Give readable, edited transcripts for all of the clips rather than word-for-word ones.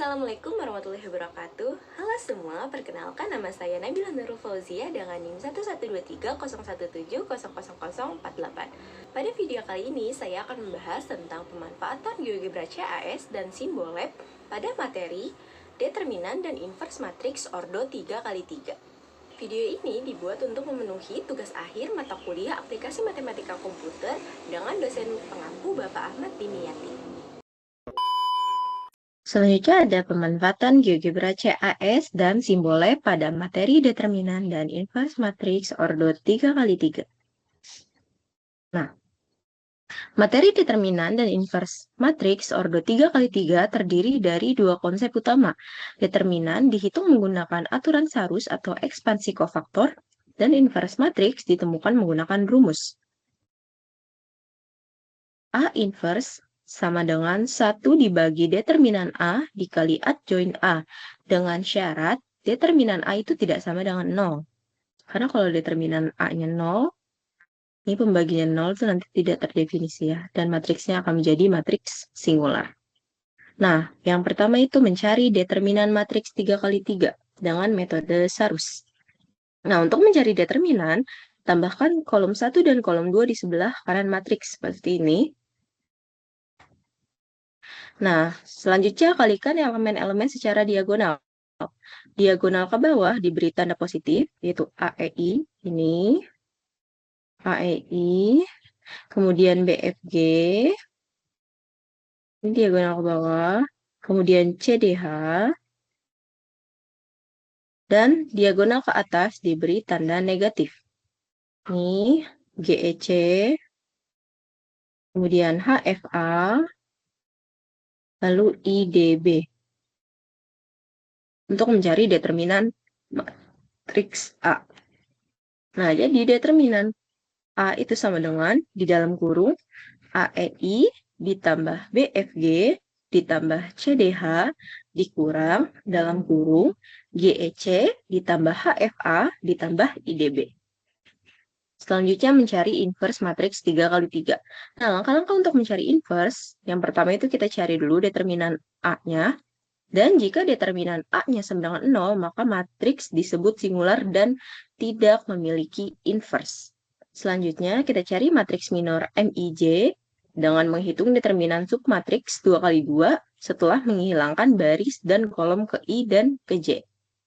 Assalamualaikum warahmatullahi wabarakatuh. Halo semua, perkenalkan nama saya Nabila Nurul Fauzia dengan NIM 1123017000048. Pada video kali ini, saya akan membahas tentang pemanfaatan GeoGebra CAS dan simbol lab pada materi determinan dan inverse matriks ordo 3x3. Video ini dibuat untuk memenuhi tugas akhir mata kuliah aplikasi matematika komputer dengan dosen pengampu Bapak Ahmad Dimyati. Selanjutnya ada pemanfaatan GeoGebra CAS dan simbol lab pada materi determinan dan inverse matriks ordo 3x3. Nah, materi determinan dan inverse matriks ordo 3x3 terdiri dari dua konsep utama. Determinan dihitung menggunakan aturan Sarus atau ekspansi kofaktor, dan inverse matriks ditemukan menggunakan rumus. A inverse sama dengan 1 dibagi determinan A dikali adjoin A, dengan syarat determinan A itu tidak sama dengan 0. Karena kalau determinan A-nya 0, ini pembagian 0 itu nanti tidak terdefinisi ya, dan matriksnya akan menjadi matriks singular. Nah, yang pertama itu mencari determinan matriks 3x3 dengan metode Sarus. Nah, untuk mencari determinan, tambahkan kolom 1 dan kolom 2 di sebelah kanan matriks seperti ini. Nah, selanjutnya kalikan elemen-elemen secara diagonal. Diagonal ke bawah diberi tanda positif, yaitu AEI, ini, AEI, kemudian BFG, ini diagonal ke bawah, kemudian CDH, dan diagonal ke atas diberi tanda negatif. Ini GEC, kemudian HFA, lalu IDB. Untuk mencari determinan matriks A. Nah, jadi determinan A itu sama dengan di dalam kurung AEI ditambah BFG ditambah CDH dikurang dalam kurung GEC ditambah HFA ditambah IDB. Selanjutnya mencari inverse matriks 3x3. Nah, langkah-langkah untuk mencari inverse, yang pertama itu kita cari dulu determinan A-nya. Dan jika determinan A-nya sama dengan 0, maka matriks disebut singular dan tidak memiliki inverse. Selanjutnya, kita cari matriks minor MIJ dengan menghitung determinan submatriks 2x2 setelah menghilangkan baris dan kolom ke I dan ke J.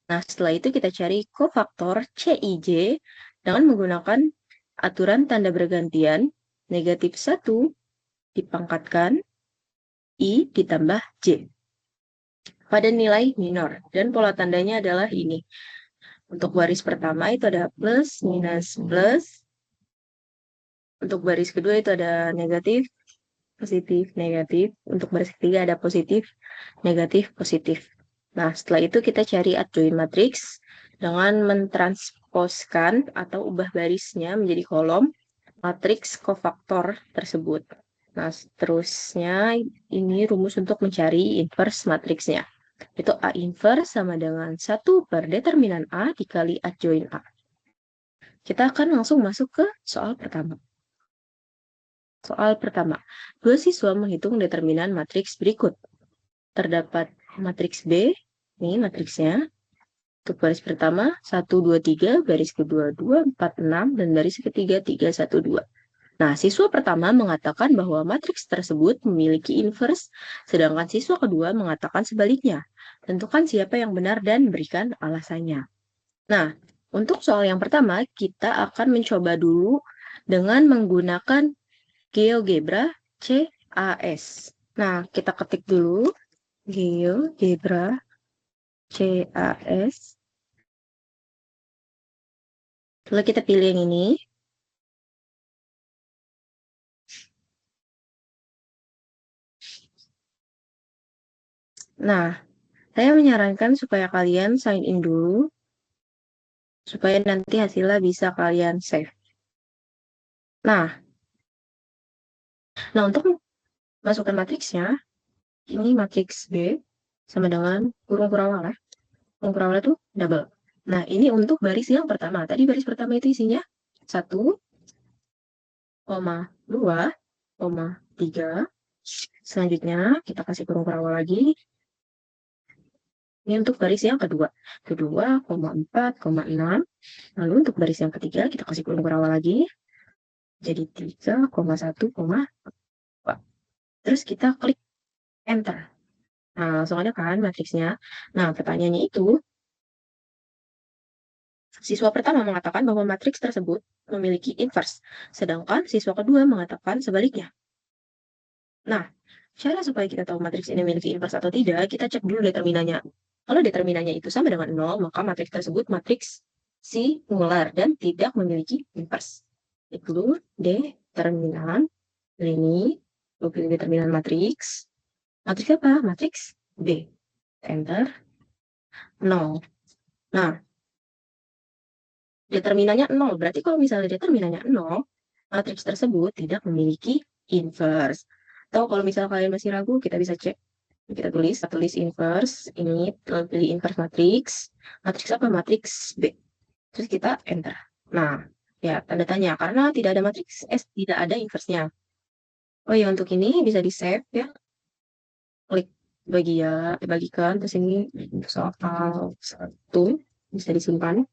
Nah, setelah itu kita cari kofaktor CIJ dengan menggunakan aturan tanda bergantian negatif 1 dipangkatkan I ditambah J pada nilai minor, dan pola tandanya adalah ini. Untuk baris pertama itu ada plus, minus, plus. Untuk baris kedua itu ada negatif, positif, negatif. Untuk baris ketiga ada positif, negatif, positif. Nah, setelah itu kita cari adjoin matriks dengan mentransposkan atau ubah barisnya menjadi kolom matriks kofaktor tersebut. Nah, seterusnya ini rumus untuk mencari inverse matriksnya. Itu A inverse sama dengan 1 per determinan A dikali adjoin A. Kita akan langsung masuk ke soal pertama. Soal pertama, dua siswa menghitung determinan matriks berikut. Terdapat matriks B, ini matriksnya. Untuk baris pertama, 1, 2, 3, baris kedua, 2, 4, 6, dan baris ketiga, 3, 1, 2. Nah, siswa pertama mengatakan bahwa matriks tersebut memiliki inverse, sedangkan siswa kedua mengatakan sebaliknya. Tentukan siapa yang benar dan berikan alasannya. Nah, untuk soal yang pertama, kita akan mencoba dulu dengan menggunakan GeoGebra CAS. Nah, kita ketik dulu GeoGebra CAS. Lalu kita pilih yang ini. Nah, saya menyarankan supaya kalian sign in dulu, supaya nanti hasilnya bisa kalian save. Nah, untuk masukkan matriksnya, ini matriks B sama dengan kurung kurawala. Kurung kurawala itu double. Nah, ini untuk baris yang pertama. Tadi baris pertama itu isinya 1, 2, 3. Selanjutnya, kita kasih kurung kurawala lagi. Ini untuk baris yang kedua. Kedua, 4, 6. Lalu untuk baris yang ketiga, kita kasih kurung berawal lagi. Jadi 3,1, 2. Terus kita klik Enter. Nah, langsung ada kan matriksnya. Nah, pertanyaannya itu, siswa pertama mengatakan bahwa matriks tersebut memiliki inverse, sedangkan siswa kedua mengatakan sebaliknya. Nah, cara supaya kita tahu matriks ini memiliki inverse atau tidak, kita cek dulu determinannya. Kalau determinannya itu sama dengan 0, maka matriks tersebut matriks singular dan tidak memiliki inverse. Itu determinan ini, pilih determinan matriks. Matriks apa? Matriks B. Enter. 0. Nah, determinannya 0. Berarti kalau misalnya determinannya 0, matriks tersebut tidak memiliki inverse. Atau kalau misalnya kalian masih ragu, kita bisa cek. Kita tulis inverse, ini pilih inverse matriks. Matriks apa? Matriks B. Terus kita enter. Nah, ya tanda tanya, karena tidak ada matriks S, tidak ada inverse-nya. Oh ya, untuk ini bisa di-save ya. Klik bagikan, terus ini soal 1, bisa disimpan.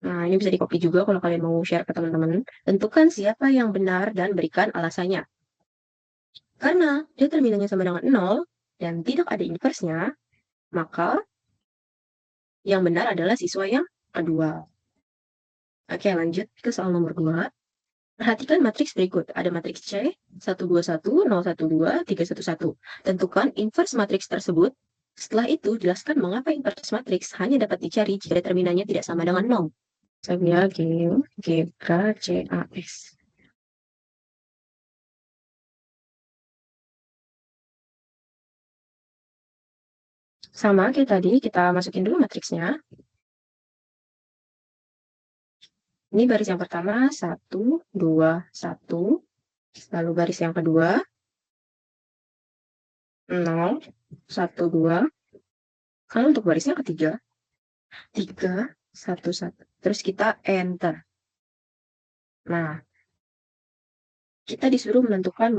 Nah, ini bisa di-copy juga kalau kalian mau share ke teman-teman. Tentukan siapa yang benar dan berikan alasannya. Karena determinannya sama dengan 0 dan tidak ada inverse-nya, maka yang benar adalah siswa yang kedua. Oke, lanjut ke soal nomor 2. Perhatikan matriks berikut. Ada matriks C, 121, 012, 311. Tentukan inverse matriks tersebut. Setelah itu, jelaskan mengapa inverse matriks hanya dapat dicari jika determinannya tidak sama dengan 0. Saya GeoGebra CAS. Sama kayak tadi, kita masukin dulu matriksnya. Ini baris yang pertama, 1, 2, 1. Lalu baris yang kedua, 0, 1, 2. Kalau untuk barisnya ketiga, 3, 1, 1. Terus kita enter. Nah, kita disuruh menentukan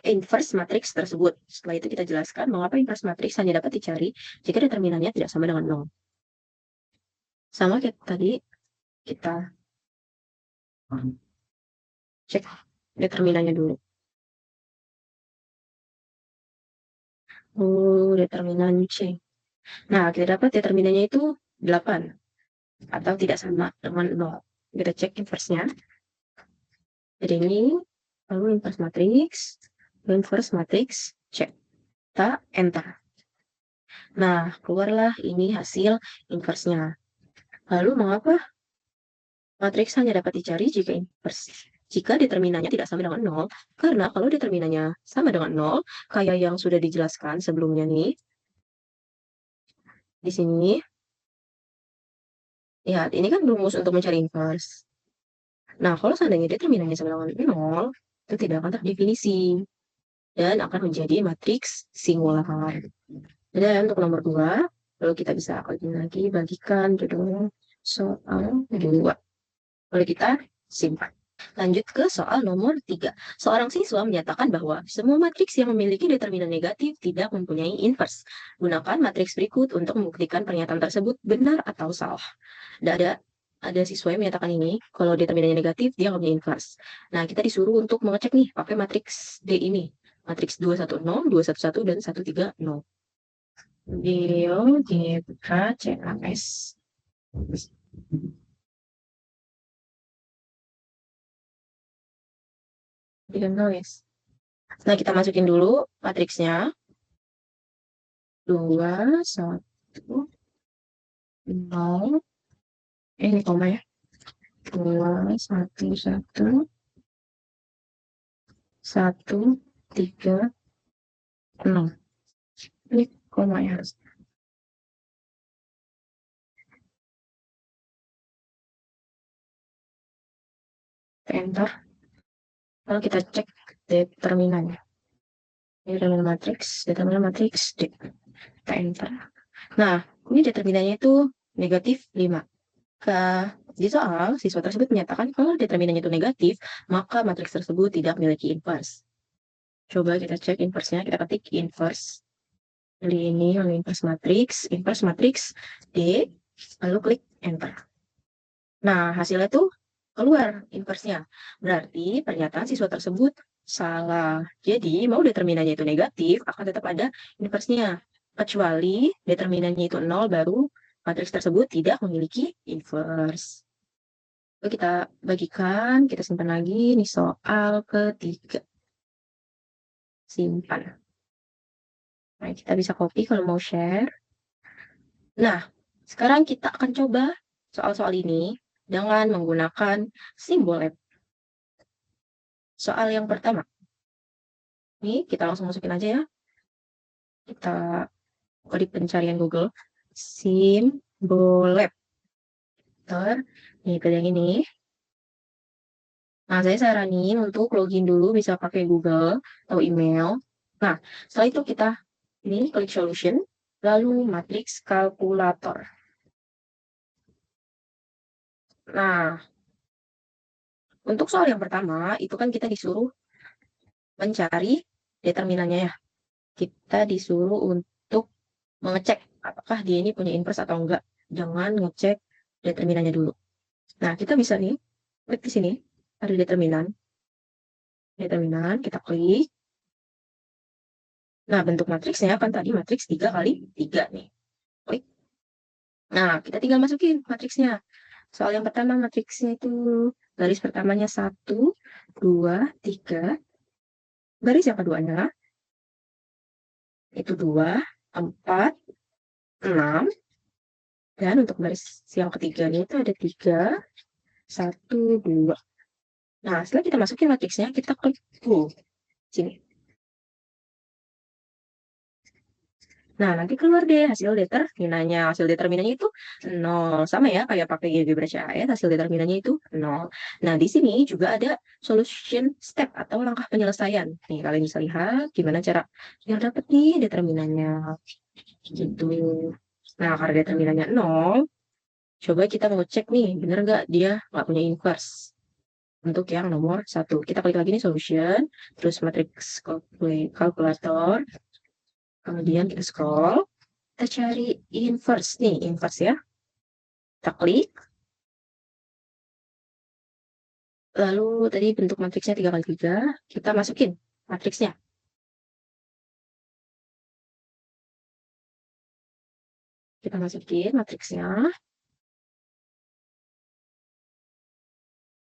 inverse matriks tersebut. Setelah itu kita jelaskan mengapa inverse matriks hanya dapat dicari jika determinannya tidak sama dengan 0. Sama kayak tadi, kita cek determinannya dulu. Determinan C. Nah, kita dapat determinannya itu 8. Atau tidak sama dengan 0. Kita cek inverse-nya. Jadi ini, lalu inverse matriks C. Kita enter. Nah, keluarlah ini hasil inverse-nya. Lalu mengapa matriks hanya dapat dicari jika determinannya tidak sama dengan 0? Karena kalau determinannya sama dengan 0, kayak yang sudah dijelaskan sebelumnya nih, di sini, lihat, ini kan rumus untuk mencari inverse. Nah, kalau seandainya determinannya sama dengan 0, itu tidak akan terdefinisi dan akan menjadi matriks singular. Dan untuk nomor 2, lalu kita bisa lagi bagikan judul soal 2. Lalu kita simpan. Lanjut ke soal nomor 3. Seorang siswa menyatakan bahwa semua matriks yang memiliki determinan negatif tidak mempunyai inverse. Gunakan matriks berikut untuk membuktikan pernyataan tersebut benar atau salah. Ada siswa yang menyatakan ini, kalau determinannya negatif, dia nggak punya inverse. Nah, kita disuruh untuk mengecek nih, pakai matriks D ini. Matriks 210, 211, dan 130. GeoGebra CAS. Nah, kita masukin dulu matriksnya. 2, 1, 0. Ini koma ya. 2, 1, 1. 1, 3, 0. Ini koma ya harus. Enter. Lalu kita cek determinannya. Determinan matriks D. Kita enter. Nah, ini determinannya itu negatif 5. Di soal, siswa tersebut menyatakan kalau determinannya itu negatif, maka matriks tersebut tidak memiliki inverse. Coba kita cek inverse-nya, kita ketik inverse. Ini lalu inverse matriks D, lalu klik enter. Nah, hasilnya tuh keluar inverse-nya. Berarti pernyataan siswa tersebut salah. Jadi, mau determinannya itu negatif, akan tetap ada inverse-nya. Kecuali determinannya itu 0, baru matriks tersebut tidak memiliki inverse. Lalu kita bagikan, kita simpan lagi. Ini soal ketiga. Simpan. Nah, kita bisa copy kalau mau share. Nah, sekarang kita akan coba soal-soal ini dengan menggunakan simbol lab. Soal yang pertama. Ini kita langsung masukin aja ya. Kita buka di pencarian Google. Simbol lab. Nih, pilih yang ini. Nah, saya saranin untuk login dulu bisa pakai Google atau email. Nah, setelah itu kita ini klik solution, lalu matriks kalkulator. Nah, untuk soal yang pertama, itu kan kita disuruh mencari determinannya ya. Kita disuruh untuk mengecek apakah dia ini punya inverse atau enggak. Jangan ngecek determinannya dulu. Nah, kita bisa nih, klik di sini, ada determinan. Determinan, kita klik. Nah, bentuk matriksnya kan tadi matriks 3 kali 3 nih. Klik. Nah, kita tinggal masukin matriksnya. Soal yang pertama matriksnya itu garis pertamanya 1, 2, 3. Garis yang keduanya itu 2, 4, 6. Dan untuk garis yang ketiganya itu ada 3, 1, 2. Nah, setelah kita masukin matriksnya, kita klik full. Sini. Nah, nanti keluar deh hasil determinannya. Hasil determinannya itu 0. Sama ya, kayak pakai GeoGebra CAS, hasil determinannya itu 0. Nah, di sini juga ada solution step atau langkah penyelesaian. Nih, kalian bisa lihat gimana cara biar dapet nih determinannya. Gitu. Nah, karena determinannya 0, coba kita mau cek nih, bener nggak dia nggak punya inverse. Untuk yang nomor 1. Kita klik lagi nih solution, terus matriks kalkulator, kemudian kita scroll, kita cari inverse nih, inverse ya. Kita klik, lalu tadi bentuk matriksnya 3 kali 3, kita masukin matriksnya. Kita masukin matriksnya,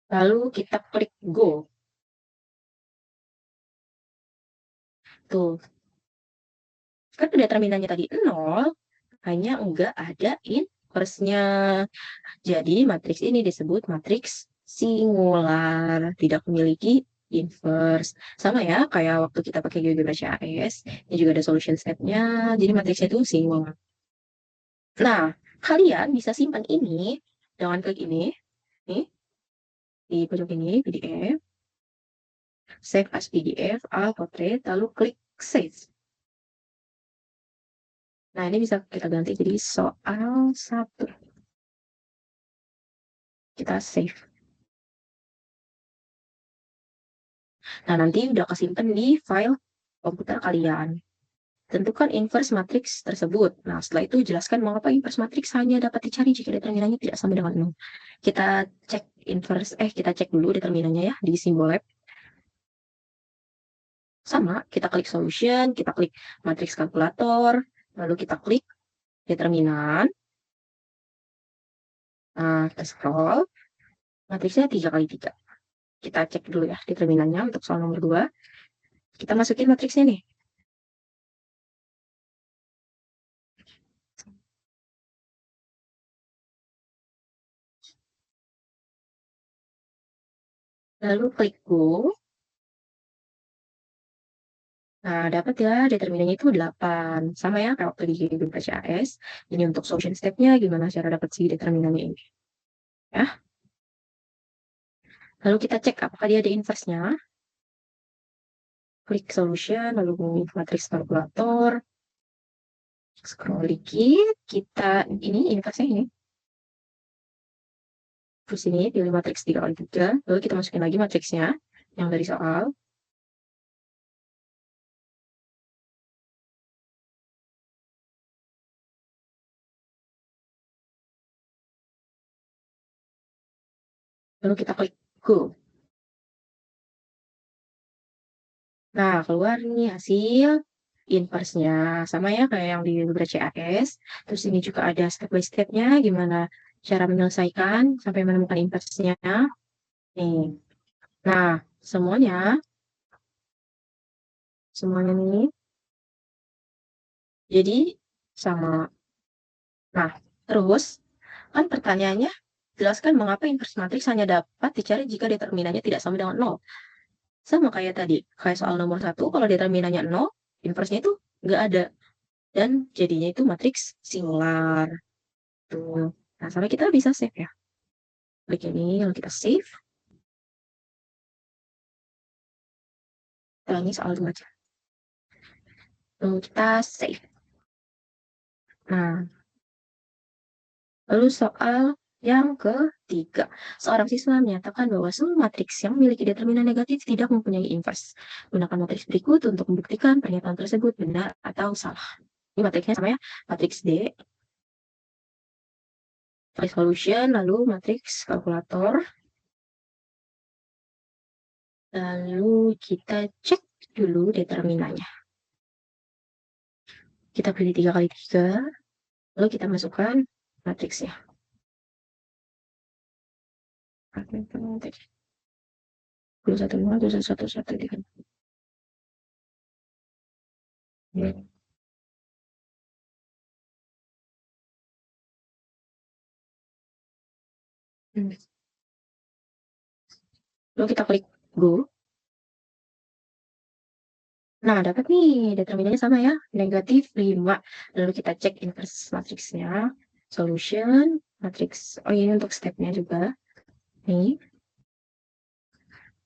lalu kita klik go. Tuh, kan determinannya tadi 0, hanya enggak ada inverse-nya. Jadi matriks ini disebut matriks singular, tidak memiliki inverse. Sama ya, kayak waktu kita pakai GeoGebra CAS, ini juga ada solution step-nya, jadi matriksnya itu singular. Nah, kalian bisa simpan ini dengan klik ini, nih, di pojok ini, PDF, save as PDF, portrait, lalu klik save. Nah, ini bisa kita ganti jadi soal 1. Kita save. Nah, nanti udah kesimpan di file komputer kalian. Tentukan inverse matriks tersebut. Nah, setelah itu jelaskan mengapa inverse matriks hanya dapat dicari jika determinannya tidak sama dengan 0. Kita cek kita cek dulu determinannya ya di simbol lab. Sama, kita klik solution, kita klik matriks kalkulator, lalu kita klik determinan. Nah, kita scroll, matriksnya 3 kali 3. Kita cek dulu ya determinannya untuk soal nomor 2. Kita masukin matriksnya nih. Lalu klik go. Nah, dapat ya determinannya itu 8. Sama ya kayak waktu di GeoGebra CAS. Ini untuk solution step-nya gimana cara dapat si determinannya ini. Ya. Lalu kita cek apakah dia ada inverse-nya. Klik solution, lalu matriks kalkulator. Scroll dikit, kita ini inverse-nya ini. Terus ini pilih matriks 3 kali 3, lalu kita masukin lagi matriksnya yang dari soal. Lalu kita klik Go. Nah, keluar nih hasil inverse-nya. Sama ya kayak yang di algebra CAS. Terus ini juga ada step by step-nya, gimana cara menyelesaikan sampai menemukan inverse-nya. Nih. Nah, semuanya nih jadi sama. Nah, terus kan pertanyaannya, jelaskan mengapa inverse matriks hanya dapat dicari jika determinannya tidak sama dengan 0. Sama kayak tadi, kayak soal nomor 1, kalau determinannya 0, inverse-nya itu nggak ada. Dan jadinya itu matriks singular. Tuh. Nah, sampai kita bisa save ya. Klik ini, lalu kita save. Nah, ini soal 2 aja. Lalu kita save. Nah, lalu soal yang ketiga. Seorang siswa menyatakan bahwa semua matriks yang memiliki determinan negatif tidak mempunyai inverse. Gunakan matriks berikut untuk membuktikan pernyataan tersebut benar atau salah. Ini matriksnya sama ya, matriks D, resolution, lalu matriks kalkulator. Lalu kita cek dulu determinannya. Kita pilih 3 kali 3, lalu kita masukkan matriksnya. 21, 21, 1, 3. Lalu kita klik Go. Nah, dapat nih, determinannya sama ya, negatif 5. Lalu kita cek inverse matriksnya, solution, matriks, oh ini untuk stepnya juga. Nih,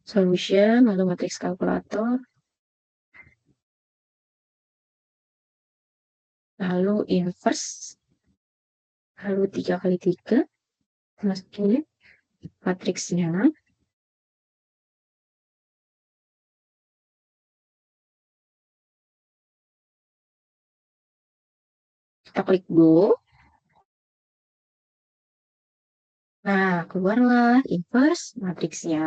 solution, lalu matriks kalkulator, lalu inverse, lalu 3 kali 3, masukin matriksnya. Kita klik Go. Nah, keluarlah inverse matriksnya.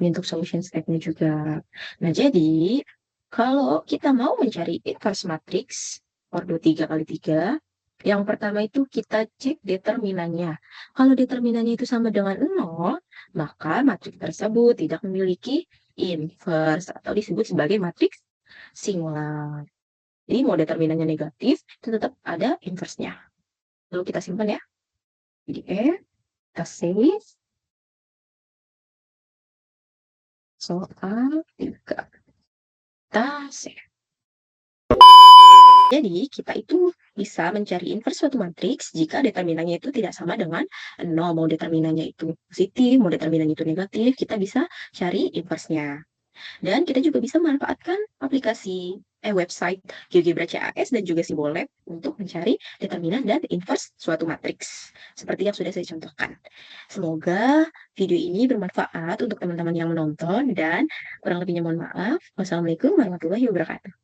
Ini untuk solution step-nya juga. Nah, jadi kalau kita mau mencari inverse matriks ordo 3 kali 3, yang pertama itu kita cek determinannya. Kalau determinannya itu sama dengan 0, maka matriks tersebut tidak memiliki inverse atau disebut sebagai matriks singular. Jadi mau determinannya negatif, itu tetap ada inverse-nya. Lalu kita simpan ya. PDF. Kita save soal 3. Kita save. Jadi, kita itu bisa mencari inverse suatu matriks jika determinannya itu tidak sama dengan 0. Mau determinannya itu positif, mau determinannya itu negatif, kita bisa cari inverse-nya. Dan kita juga bisa memanfaatkan aplikasi website GeoGebra CAS dan juga Simbolab untuk mencari determinan dan inverse suatu matriks. Seperti yang sudah saya contohkan. Semoga video ini bermanfaat untuk teman-teman yang menonton dan kurang lebihnya mohon maaf. Wassalamualaikum warahmatullahi wabarakatuh.